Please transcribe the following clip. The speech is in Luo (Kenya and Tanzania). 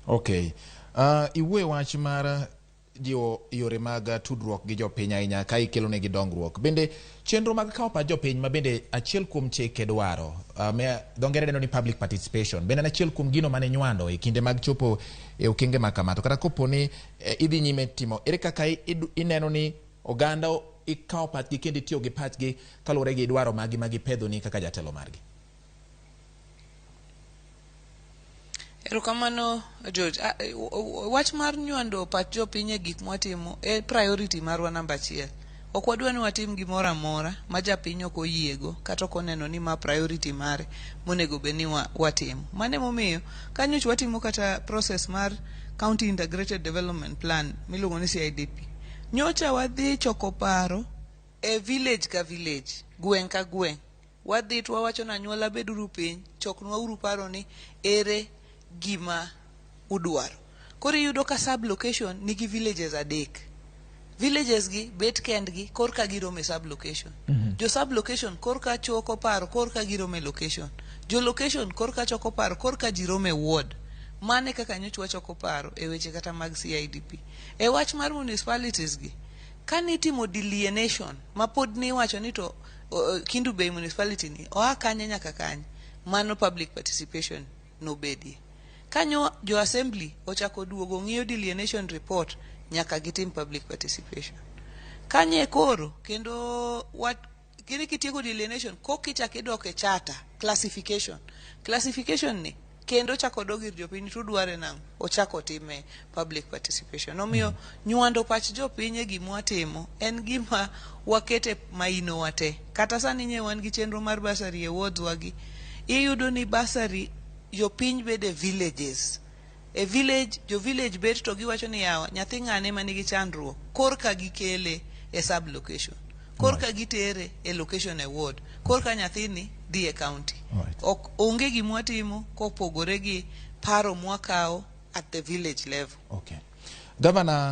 Okay. Iwe wach mar yore mag tudruok gi jopiny ahinya ka ikelo negi dongruok. Bende chenro mag kawo pach jopiny ma bende achiel kuom chike dwaro. Dho ngere dendo ni public participation. Bende achiel kuom gino mane Nyuando e kinde mag chopo e okenge ma kamato. Kata kopo ni idhi nyime timo. Ere kaka ineno ni oganda ikawo pachgi kendo itiyo gi pachgi kaluwore gi dwaro magi pedho ni kaka jatelo margi. Erokamano George, wach mar nyuando pach jopiny e gik mwatimo e priority marwa namba 1. Ok wadwa ni watim gimoro amora ma japiny ok oyiego kata ok oneno ni ma priority mare monego bed ni watimo. Mano emomiyo kanyoch watimo kata process mar County Integrated Development Plan miluongo ni CIDP. Nyocha wadhi choko paro e village ka village, gweng' ka gweng'. Wadhi to wawacho na anyuola beduru piny, choknwa uru paro ni ere gima udwaro. Koro iyudo ka sub location nigi villages 3. Villages gi bet kendgi korka girome sub location. Jo sub location korka choko paro korka girome location. Jo location korka choko paro korka jirome ward. Mane kaka nyocha wachoko paro e weche kata mag CIDP. E wach mar municipalities gi kanitimo delineation mapod ni wacho ni to Kindu Bay municipality ni oa kanye nyaka kanye, mano public participation no bedie. Kanyo jo assembly ochako duogo ng'iyo delineation report nyaka gitim public participation. Kanye koro kendo kini kitieko delineation kokichak idok e charter classification ni kendo chako dogir jopiny tudware nang ochako time public participation. Omiyo nyuando pach jopiny e gima watimo en gima wakete maino wate. Kata sani nye wan gi chenro mar basari e wards wagi. Iyudo ni basari jopiny bede villages. E village, jo village bet to giwacho ni yawa nyathi ng'ane manigi chandruok korka gikele e sub location. Korka gitere e location e ward. Korka nyathini dhi e county. Ok onge gima watimo kopogore gi paro mwakao at the village level. Okay. Gavana